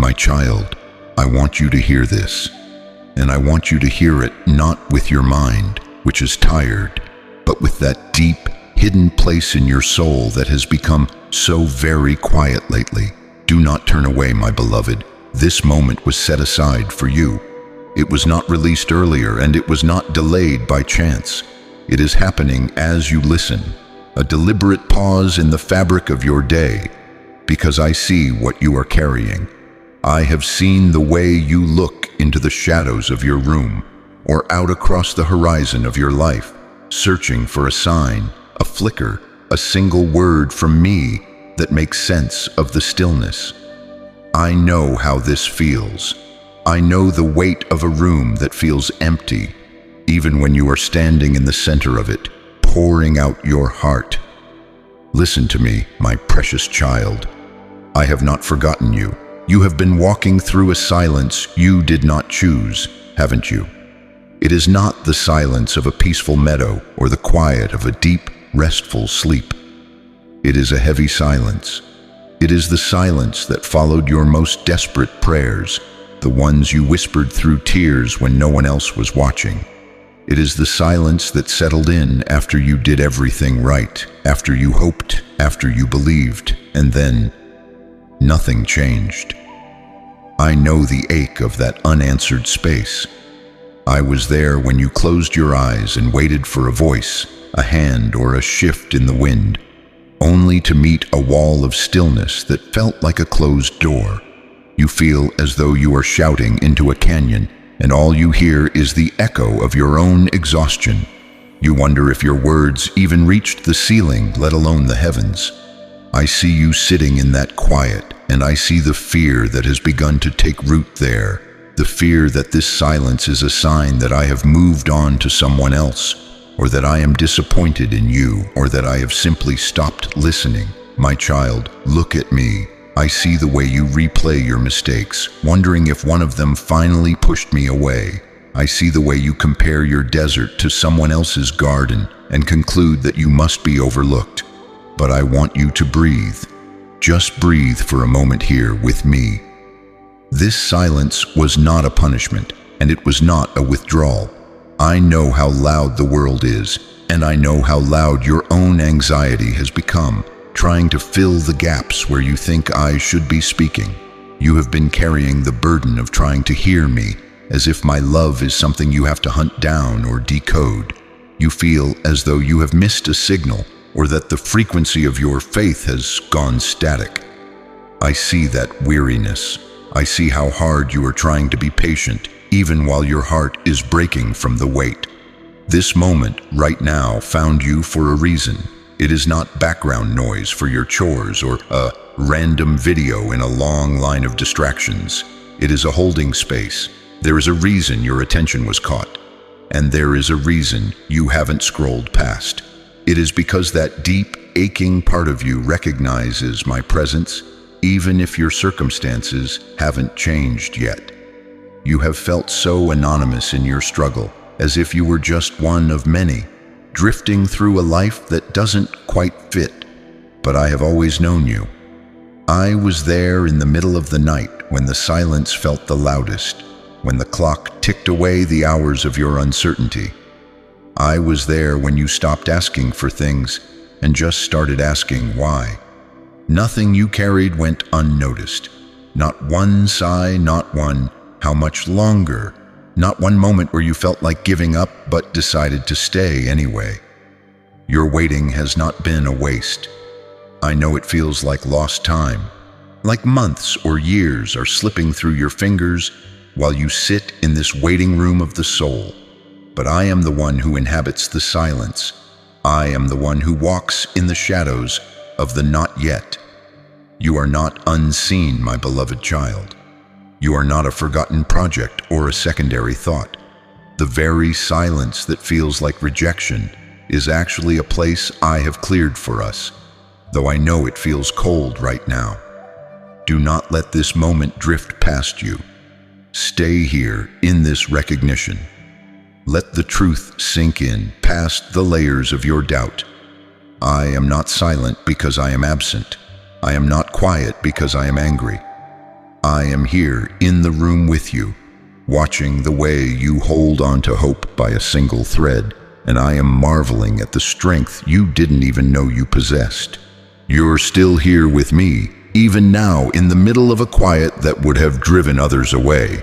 My child, I want you to hear this, and I want you to hear it not with your mind, which is tired, but with that deep, hidden place in your soul that has become so very quiet lately. Do not turn away, my beloved. This moment was set aside for you. It was not released earlier, and it was not delayed by chance. It is happening as you listen, a deliberate pause in the fabric of your day, because I see what you are carrying. I have seen the way you look into the shadows of your room, or out across the horizon of your life, searching for a sign, a flicker, a single word from me that makes sense of the stillness. I know how this feels. I know the weight of a room that feels empty, even when you are standing in the center of it, pouring out your heart. Listen to me, my precious child. I have not forgotten you. You have been walking through a silence you did not choose, haven't you? It is not the silence of a peaceful meadow or the quiet of a deep, restful sleep. It is a heavy silence. It is the silence that followed your most desperate prayers, the ones you whispered through tears when no one else was watching. It is the silence that settled in after you did everything right, after you hoped, after you believed, and then nothing changed. I know the ache of that unanswered space. I was there when you closed your eyes and waited for a voice, a hand, or a shift in the wind, only to meet a wall of stillness that felt like a closed door. You feel as though you are shouting into a canyon, and all you hear is the echo of your own exhaustion. You wonder if your words even reached the ceiling, let alone the heavens. I see you sitting in that quiet, and I see the fear that has begun to take root there, the fear that this silence is a sign that I have moved on to someone else, or that I am disappointed in you, or that I have simply stopped listening. My child, look at me. I see the way you replay your mistakes, wondering if one of them finally pushed me away. I see the way you compare your desert to someone else's garden and conclude that you must be overlooked. But I want you to breathe. Just breathe for a moment here with me. This silence was not a punishment, and it was not a withdrawal. I know how loud the world is, and I know how loud your own anxiety has become, trying to fill the gaps where you think I should be speaking. You have been carrying the burden of trying to hear me, as if my love is something you have to hunt down or decode. You feel as though you have missed a signal, or that the frequency of your faith has gone static. I see that weariness. I see how hard you are trying to be patient, even while your heart is breaking from the weight. This moment, right now, found you for a reason. It is not background noise for your chores or a random video in a long line of distractions. It is a holding space. There is a reason your attention was caught, and there is a reason you haven't scrolled past. It is because that deep, aching part of you recognizes my presence, even if your circumstances haven't changed yet. You have felt so anonymous in your struggle, as if you were just one of many, drifting through a life that doesn't quite fit. But I have always known you. I was there in the middle of the night when the silence felt the loudest, when the clock ticked away the hours of your uncertainty. I was there when you stopped asking for things and just started asking why. Nothing you carried went unnoticed. Not one sigh, not one "how much longer?" Not one moment where you felt like giving up but decided to stay anyway. Your waiting has not been a waste. I know it feels like lost time, like months or years are slipping through your fingers while you sit in this waiting room of the soul. But I am the one who inhabits the silence. I am the one who walks in the shadows of the not yet. You are not unseen, my beloved child. You are not a forgotten project or a secondary thought. The very silence that feels like rejection is actually a place I have cleared for us, though I know it feels cold right now. Do not let this moment drift past you. Stay here in this recognition. Let the truth sink in past the layers of your doubt. I am not silent because I am absent. I am not quiet because I am angry. I am here in the room with you, watching the way you hold on to hope by a single thread, and I am marveling at the strength you didn't even know you possessed. You're still here with me, even now, in the middle of a quiet that would have driven others away.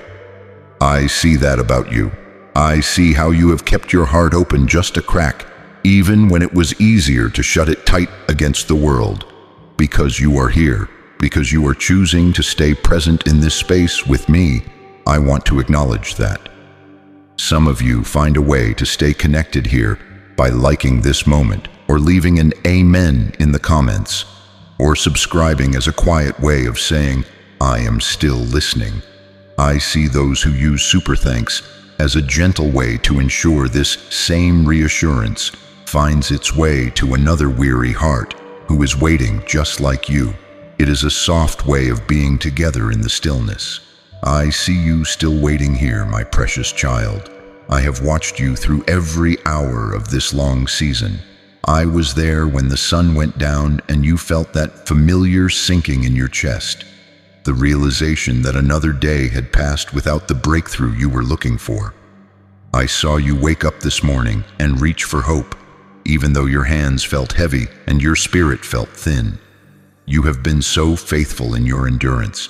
I see that about you. I see how you have kept your heart open just a crack, even when it was easier to shut it tight against the world. Because you are here, because you are choosing to stay present in this space with me, I want to acknowledge that. Some of you find a way to stay connected here by liking this moment, or leaving an amen in the comments, or subscribing as a quiet way of saying, I am still listening. I see those who use super thanks as a gentle way to ensure this same reassurance finds its way to another weary heart who is waiting just like you. It is a soft way of being together in the stillness. I see you still waiting here, my precious child. I have watched you through every hour of this long season. I was there when the sun went down and you felt that familiar sinking in your chest, the realization that another day had passed without the breakthrough you were looking for. I saw you wake up this morning and reach for hope, even though your hands felt heavy and your spirit felt thin. You have been so faithful in your endurance,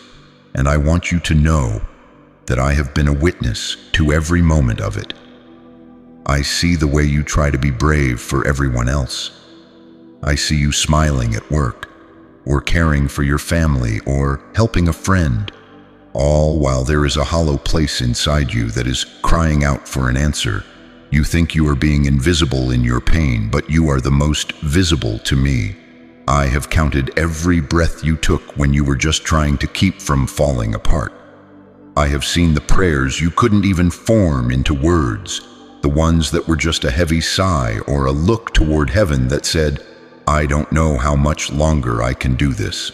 and I want you to know that I have been a witness to every moment of it. I see the way you try to be brave for everyone else. I see you smiling at work, or caring for your family, or helping a friend, all while there is a hollow place inside you that is crying out for an answer. You think you are being invisible in your pain, but you are the most visible to me. I have counted every breath you took when you were just trying to keep from falling apart. I have seen the prayers you couldn't even form into words, the ones that were just a heavy sigh or a look toward heaven that said, I don't know how much longer I can do this.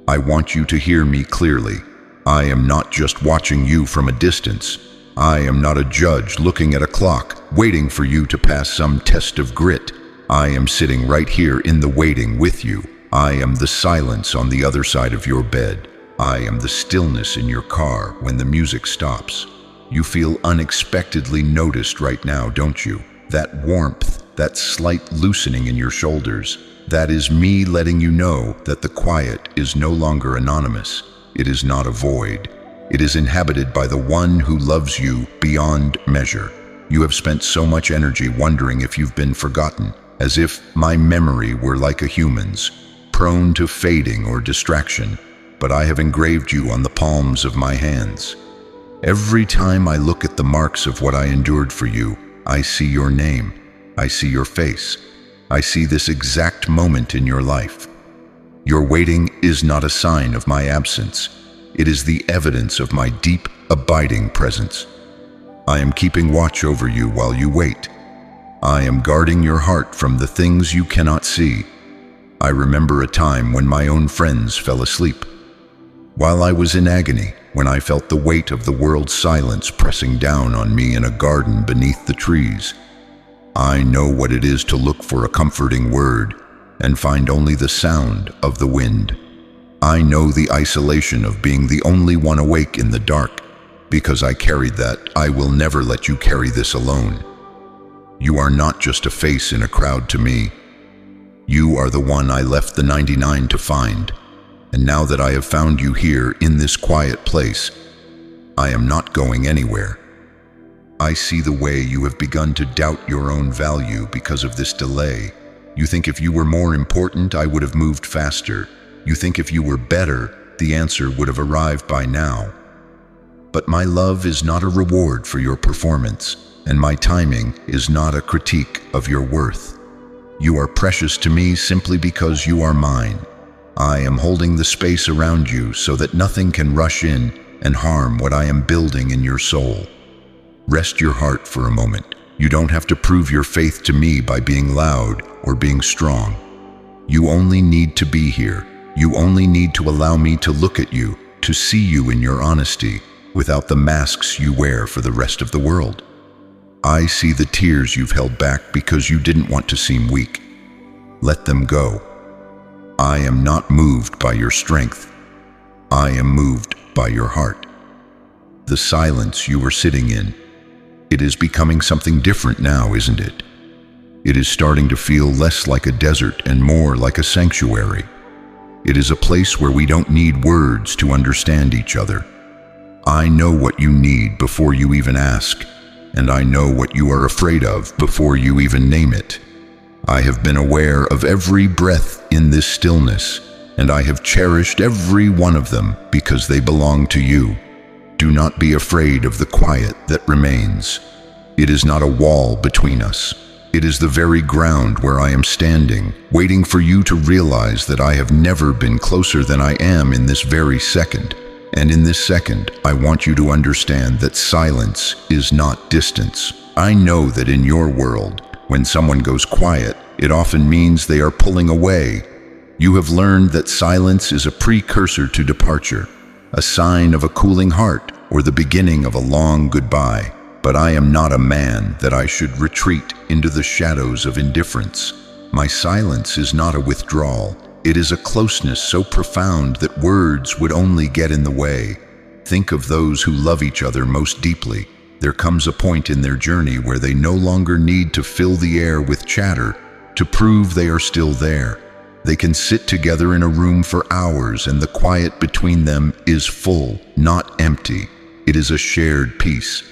I want you to hear me clearly. I am not just watching you from a distance. I am not a judge looking at a clock, waiting for you to pass some test of grit. I am sitting right here in the waiting with you. I am the silence on the other side of your bed. I am the stillness in your car when the music stops. You feel unexpectedly noticed right now, don't you? That warmth, that slight loosening in your shoulders, that is me letting you know that the quiet is no longer anonymous. It is not a void. It is inhabited by the one who loves you beyond measure. You have spent so much energy wondering if you've been forgotten, as if my memory were like a human's, prone to fading or distraction, but I have engraved you on the palms of my hands. Every time I look at the marks of what I endured for you, I see your name, I see your face, I see this exact moment in your life. Your waiting is not a sign of my absence. It is the evidence of my deep, abiding presence. I am keeping watch over you while you wait. I am guarding your heart from the things you cannot see. I remember a time when my own friends fell asleep, while I was in agony, when I felt the weight of the world's silence pressing down on me in a garden beneath the trees. I know what it is to look for a comforting word and find only the sound of the wind. I know the isolation of being the only one awake in the dark, because I carried that. I will never let you carry this alone. You are not just a face in a crowd to me. You are the one I left the 99 to find. And now that I have found you here in this quiet place, I am not going anywhere. I see the way you have begun to doubt your own value because of this delay. You think if you were more important, I would have moved faster. You think if you were better, the answer would have arrived by now. But my love is not a reward for your performance, and my timing is not a critique of your worth. You are precious to me simply because you are mine. I am holding the space around you so that nothing can rush in and harm what I am building in your soul. Rest your heart for a moment. You don't have to prove your faith to me by being loud or being strong. You only need to be here. You only need to allow me to look at you, to see you in your honesty, without the masks you wear for the rest of the world. I see the tears you've held back because you didn't want to seem weak. Let them go. I am not moved by your strength. I am moved by your heart. The silence you were sitting in, it is becoming something different now, isn't it? It is starting to feel less like a desert and more like a sanctuary. It is a place where we don't need words to understand each other. I know what you need before you even ask, and I know what you are afraid of before you even name it. I have been aware of every breath in this stillness, and I have cherished every one of them because they belong to you. Do not be afraid of the quiet that remains. It is not a wall between us. It is the very ground where I am standing, waiting for you to realize that I have never been closer than I am in this very second. And in this second, I want you to understand that silence is not distance. I know that in your world, when someone goes quiet, it often means they are pulling away. You have learned that silence is a precursor to departure, a sign of a cooling heart or the beginning of a long goodbye. But I am not a man that I should retreat into the shadows of indifference. My silence is not a withdrawal. It is a closeness so profound that words would only get in the way. Think of those who love each other most deeply. There comes a point in their journey where they no longer need to fill the air with chatter to prove they are still there. They can sit together in a room for hours and the quiet between them is full, not empty. It is a shared peace.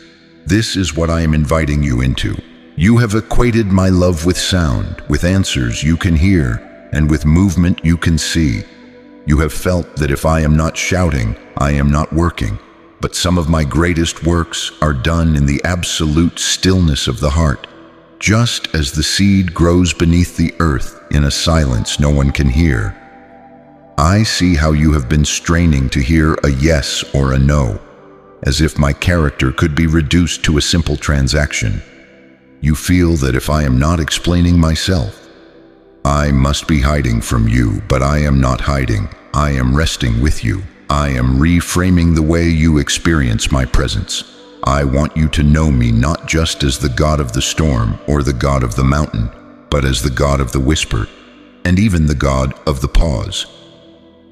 This is what I am inviting you into. You have equated my love with sound, with answers you can hear, and with movement you can see. You have felt that if I am not shouting, I am not working. But some of my greatest works are done in the absolute stillness of the heart, just as the seed grows beneath the earth in a silence no one can hear. I see how you have been straining to hear a yes or a no, as if my character could be reduced to a simple transaction. You feel that if I am not explaining myself, I must be hiding from you, but I am not hiding. I am resting with you. I am reframing the way you experience my presence. I want you to know me not just as the God of the storm or the God of the mountain, but as the God of the whisper, and even the God of the pause.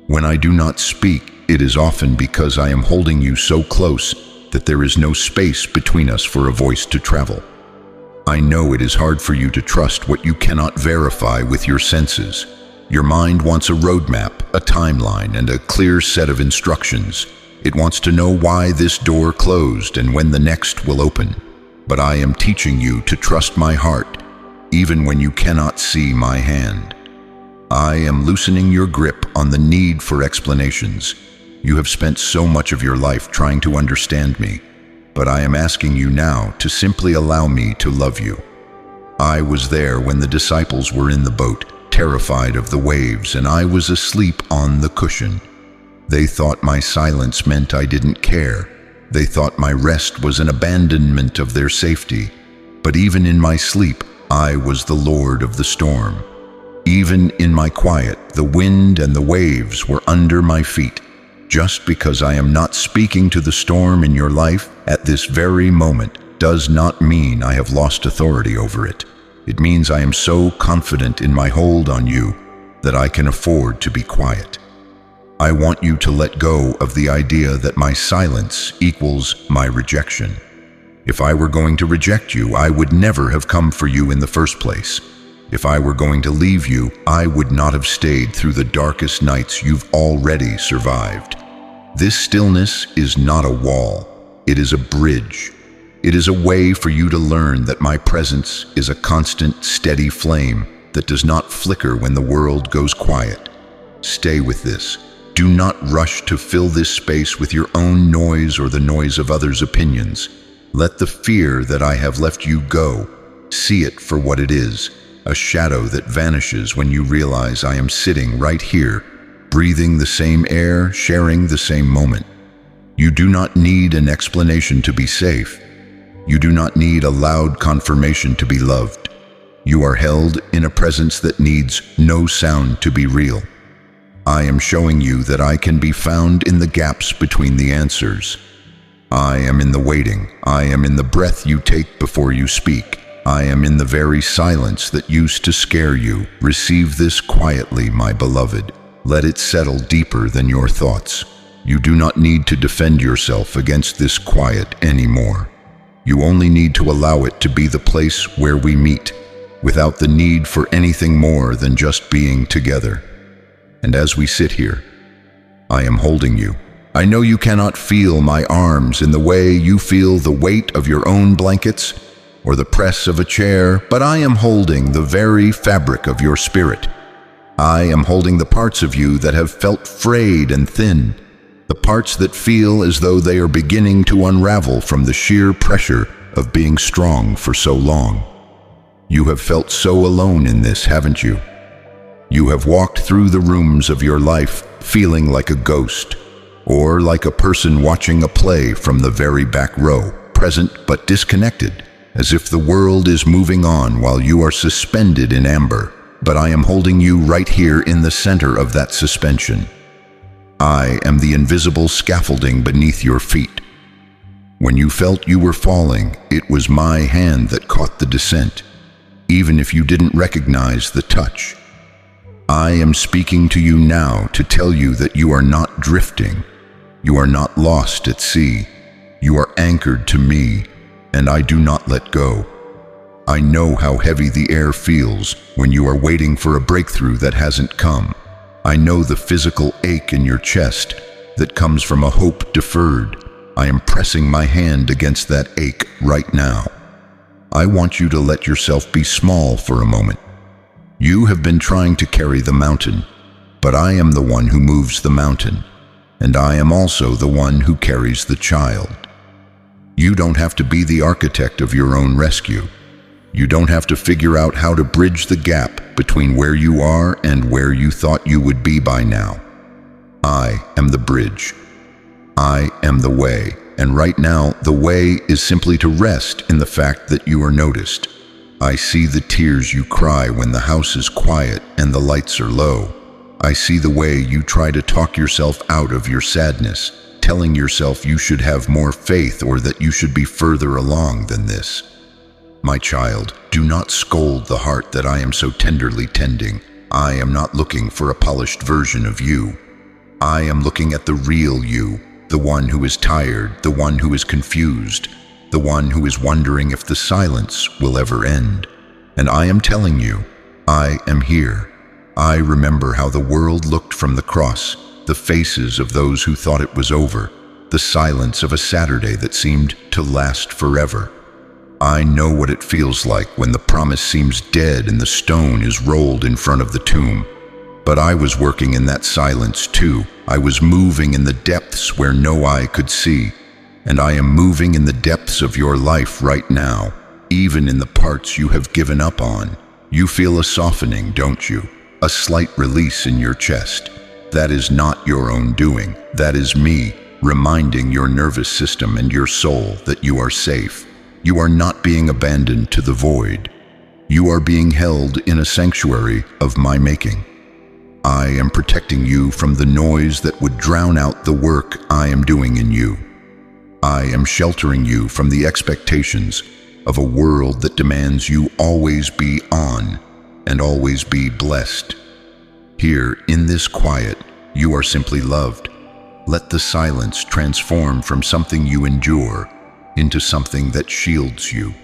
When I do not speak, it is often because I am holding you so close that there is no space between us for a voice to travel. I know it is hard for you to trust what you cannot verify with your senses. Your mind wants a roadmap, a timeline, and a clear set of instructions. It wants to know why this door closed and when the next will open. But I am teaching you to trust my heart, even when you cannot see my hand. I am loosening your grip on the need for explanations. You have spent so much of your life trying to understand me, but I am asking you now to simply allow me to love you. I was there when the disciples were in the boat, terrified of the waves, and I was asleep on the cushion. They thought my silence meant I didn't care. They thought my rest was an abandonment of their safety. But even in my sleep, I was the Lord of the storm. Even in my quiet, the wind and the waves were under my feet. Just because I am not speaking to the storm in your life at this very moment does not mean I have lost authority over it. It means I am so confident in my hold on you that I can afford to be quiet. I want you to let go of the idea that my silence equals my rejection. If I were going to reject you, I would never have come for you in the first place. If I were going to leave you, I would not have stayed through the darkest nights you've already survived. This stillness is not a wall. It is a bridge. It is a way for you to learn that my presence is a constant, steady flame that does not flicker when the world goes quiet. Stay with this. Do not rush to fill this space with your own noise or the noise of others' opinions. Let the fear that I have left you go. See it for what it is, a shadow that vanishes when you realize I am sitting right here, breathing the same air, sharing the same moment. You do not need an explanation to be safe. You do not need a loud confirmation to be loved. You are held in a presence that needs no sound to be real. I am showing you that I can be found in the gaps between the answers. I am in the waiting. I am in the breath you take before you speak. I am in the very silence that used to scare you. Receive this quietly, my beloved. Let it settle deeper than your thoughts. You do not need to defend yourself against this quiet anymore. You only need to allow it to be the place where we meet, without the need for anything more than just being together. And as we sit here, I am holding you. I know you cannot feel my arms in the way you feel the weight of your own blankets or the press of a chair, but I am holding the very fabric of your spirit. I am holding the parts of you that have felt frayed and thin, the parts that feel as though they are beginning to unravel from the sheer pressure of being strong for so long. You have felt so alone in this, haven't you? You have walked through the rooms of your life feeling like a ghost, or like a person watching a play from the very back row, present but disconnected, as if the world is moving on while you are suspended in amber. But I am holding you right here in the center of that suspension. I am the invisible scaffolding beneath your feet. When you felt you were falling, it was my hand that caught the descent, even if you didn't recognize the touch. I am speaking to you now to tell you that you are not drifting. You are not lost at sea. You are anchored to me, and I do not let go. I know how heavy the air feels when you are waiting for a breakthrough that hasn't come. I know the physical ache in your chest that comes from a hope deferred. I am pressing my hand against that ache right now. I want you to let yourself be small for a moment. You have been trying to carry the mountain, but I am the one who moves the mountain, and I am also the one who carries the child. You don't have to be the architect of your own rescue. You don't have to figure out how to bridge the gap between where you are and where you thought you would be by now. I am the bridge. I am the way, and right now the way is simply to rest in the fact that you are noticed. I see the tears you cry when the house is quiet and the lights are low. I see the way you try to talk yourself out of your sadness, telling yourself you should have more faith or that you should be further along than this. My child, do not scold the heart that I am so tenderly tending. I am not looking for a polished version of you. I am looking at the real you, the one who is tired, the one who is confused, the one who is wondering if the silence will ever end. And I am telling you, I am here. I remember how the world looked from the cross, the faces of those who thought it was over, the silence of a Saturday that seemed to last forever. I know what it feels like when the promise seems dead and the stone is rolled in front of the tomb. But I was working in that silence too. I was moving in the depths where no eye could see. And I am moving in the depths of your life right now, even in the parts you have given up on. You feel a softening, don't you? A slight release in your chest. That is not your own doing. That is me, reminding your nervous system and your soul that you are safe. You are not being abandoned to the void. You are being held in a sanctuary of my making. I am protecting you from the noise that would drown out the work I am doing in you. I am sheltering you from the expectations of a world that demands you always be on and always be blessed. Here, in this quiet, you are simply loved. Let the silence transform from something you endure into something that shields you.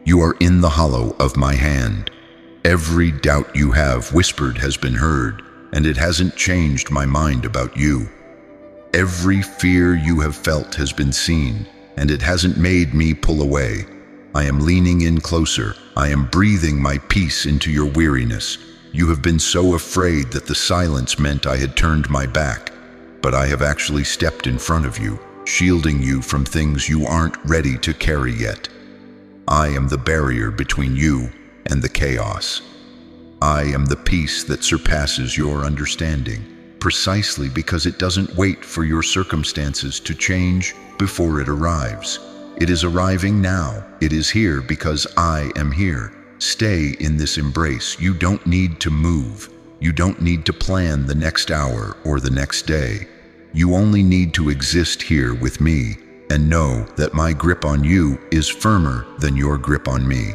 You are in the hollow of my hand. Every doubt you have whispered has been heard, and it hasn't changed my mind about you. Every fear you have felt has been seen, and it hasn't made me pull away. I am leaning in closer. I am breathing my peace into your weariness. You have been so afraid that the silence meant I had turned my back, but I have actually stepped in front of you, shielding you from things you aren't ready to carry yet. I am the barrier between you and the chaos. I am the peace that surpasses your understanding, precisely because it doesn't wait for your circumstances to change before it arrives. It is arriving now. It is here because I am here. Stay in this embrace. You don't need to move. You don't need to plan the next hour or the next day. You only need to exist here with me and know that my grip on you is firmer than your grip on me.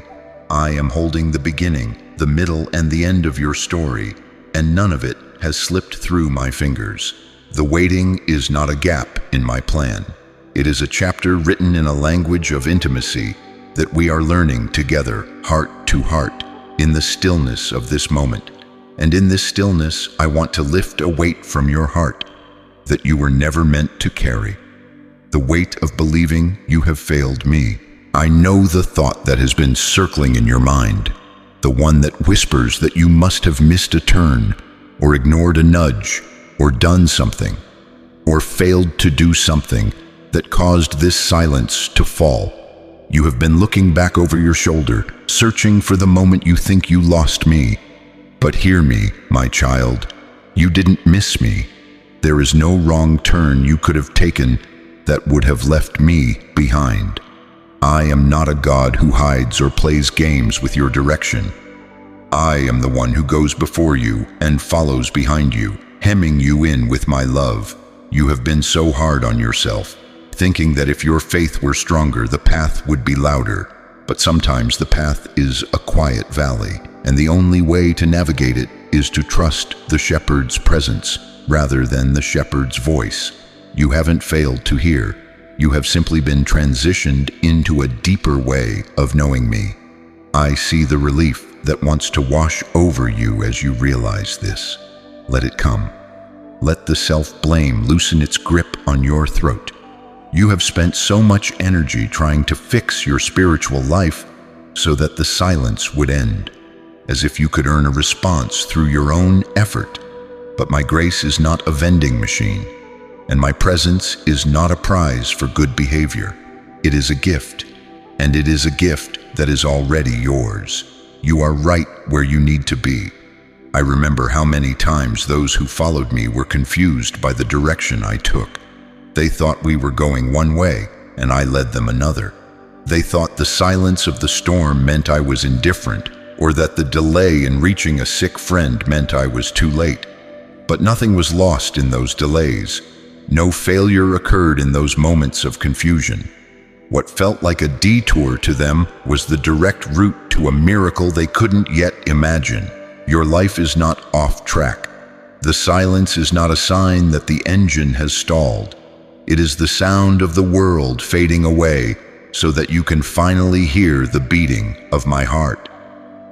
I am holding the beginning, the middle, and the end of your story, and none of it has slipped through my fingers. The waiting is not a gap in my plan. It is a chapter written in a language of intimacy that we are learning together, heart to heart, in the stillness of this moment. And in this stillness, I want to lift a weight from your heart that you were never meant to carry. The weight of believing you have failed me. I know the thought that has been circling in your mind, the one that whispers that you must have missed a turn, or ignored a nudge, or done something, or failed to do something that caused this silence to fall. You have been looking back over your shoulder, searching for the moment you think you lost me. But hear me, my child, you didn't miss me. There is no wrong turn you could have taken that would have left me behind. I am not a God who hides or plays games with your direction. I am the one who goes before you and follows behind you, hemming you in with my love. You have been so hard on yourself, thinking that if your faith were stronger, the path would be louder. But sometimes the path is a quiet valley, and the only way to navigate it is to trust the shepherd's presence rather than the shepherd's voice. You haven't failed to hear. You have simply been transitioned into a deeper way of knowing me. I see the relief that wants to wash over you as you realize this. Let it come. Let the self-blame loosen its grip on your throat. You have spent so much energy trying to fix your spiritual life so that the silence would end, as if you could earn a response through your own effort. But my grace is not a vending machine, and my presence is not a prize for good behavior. It is a gift, and it is a gift that is already yours. You are right where you need to be. I remember how many times those who followed me were confused by the direction I took. They thought we were going one way, and I led them another. They thought the silence of the storm meant I was indifferent, or that the delay in reaching a sick friend meant I was too late. But nothing was lost in those delays. No failure occurred in those moments of confusion. What felt like a detour to them was the direct route to a miracle they couldn't yet imagine. Your life is not off track. The silence is not a sign that the engine has stalled. It is the sound of the world fading away so that you can finally hear the beating of my heart.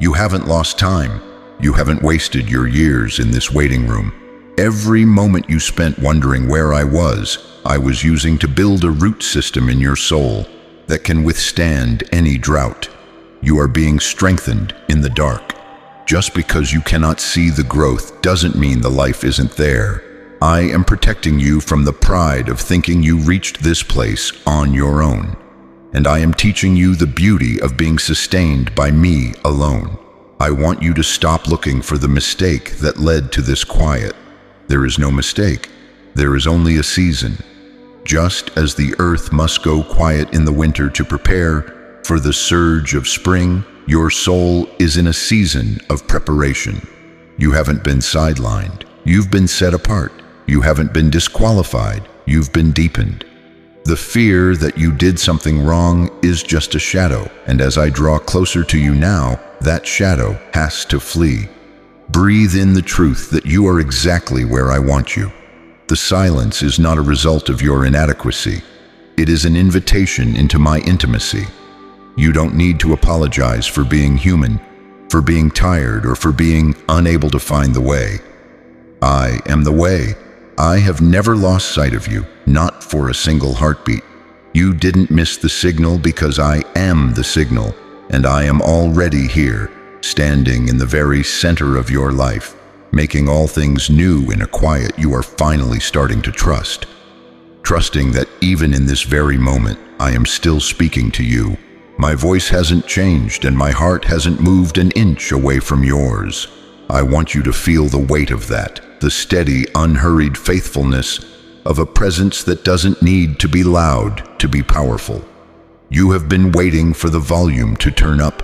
You haven't lost time. You haven't wasted your years in this waiting room. Every moment you spent wondering where I was using to build a root system in your soul that can withstand any drought. You are being strengthened in the dark. Just because you cannot see the growth doesn't mean the life isn't there. I am protecting you from the pride of thinking you reached this place on your own. And I am teaching you the beauty of being sustained by me alone. I want you to stop looking for the mistake that led to this quiet. There is no mistake. There is only a season. Just as the earth must go quiet in the winter to prepare for the surge of spring, your soul is in a season of preparation. You haven't been sidelined. You've been set apart. You haven't been disqualified. You've been deepened. The fear that you did something wrong is just a shadow, and as I draw closer to you now, that shadow has to flee. Breathe in the truth that you are exactly where I want you. The silence is not a result of your inadequacy. It is an invitation into my intimacy. You don't need to apologize for being human, for being tired, or for being unable to find the way. I am the way. I have never lost sight of you, not for a single heartbeat. You didn't miss the signal because I am the signal, and I am already here, standing in the very center of your life, making all things new in a quiet you are finally starting to trust. Trusting that even in this very moment, I am still speaking to you. My voice hasn't changed and my heart hasn't moved an inch away from yours. I want you to feel the weight of that, the steady, unhurried faithfulness of a presence that doesn't need to be loud to be powerful. You have been waiting for the volume to turn up,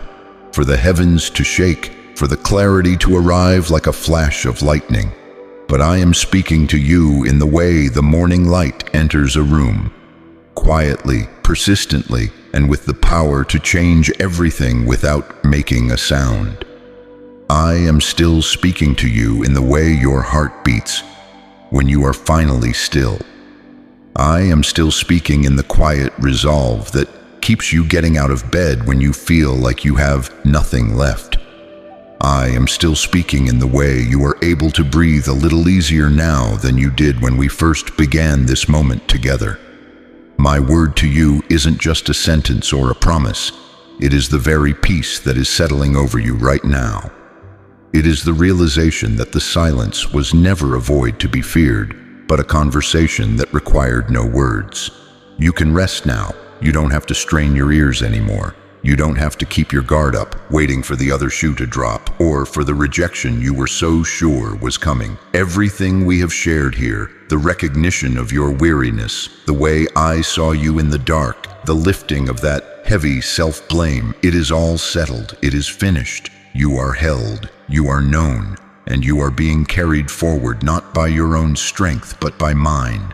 for the heavens to shake, for the clarity to arrive like a flash of lightning. But I am speaking to you in the way the morning light enters a room, quietly, persistently, and with the power to change everything without making a sound. I am still speaking to you in the way your heart beats, when you are finally still. I am still speaking in the quiet resolve that keeps you getting out of bed when you feel like you have nothing left. I am still speaking in the way you are able to breathe a little easier now than you did when we first began this moment together. My word to you isn't just a sentence or a promise. It is the very peace that is settling over you right now. It is the realization that the silence was never a void to be feared, but a conversation that required no words. You can rest now. You don't have to strain your ears anymore. You don't have to keep your guard up, waiting for the other shoe to drop, or for the rejection you were so sure was coming. Everything we have shared here, the recognition of your weariness, the way I saw you in the dark, the lifting of that heavy self-blame, it is all settled. It is finished. You are held. You are known. And you are being carried forward not by your own strength, but by mine.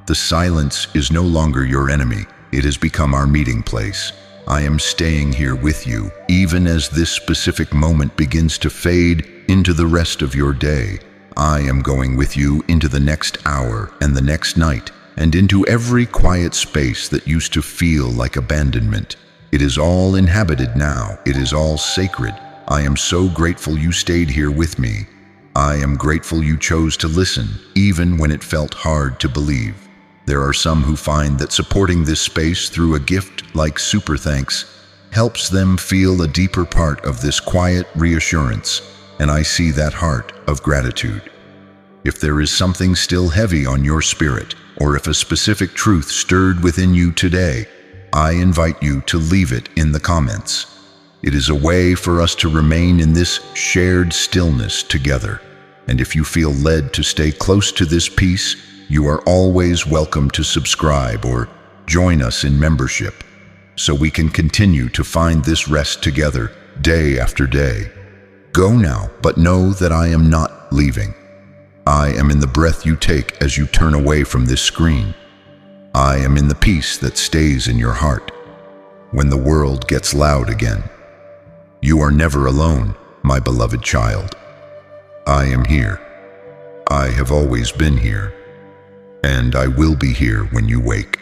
The silence is no longer your enemy. It has become our meeting place. I am staying here with you, even as this specific moment begins to fade into the rest of your day. I am going with you into the next hour and the next night, and into every quiet space that used to feel like abandonment. It is all inhabited now. It is all sacred. I am so grateful you stayed here with me. I am grateful you chose to listen, even when it felt hard to believe. There are some who find that supporting this space through a gift like Super Thanks helps them feel a deeper part of this quiet reassurance, and I see that heart of gratitude. If there is something still heavy on your spirit, or if a specific truth stirred within you today, I invite you to leave it in the comments. It is a way for us to remain in this shared stillness together. And if you feel led to stay close to this peace, you are always welcome to subscribe or join us in membership, so we can continue to find this rest together day after day. Go now, but know that I am not leaving. I am in the breath you take as you turn away from this screen. I am in the peace that stays in your heart when the world gets loud again. You are never alone, my beloved child. I am here. I have always been here, and I will be here when you wake.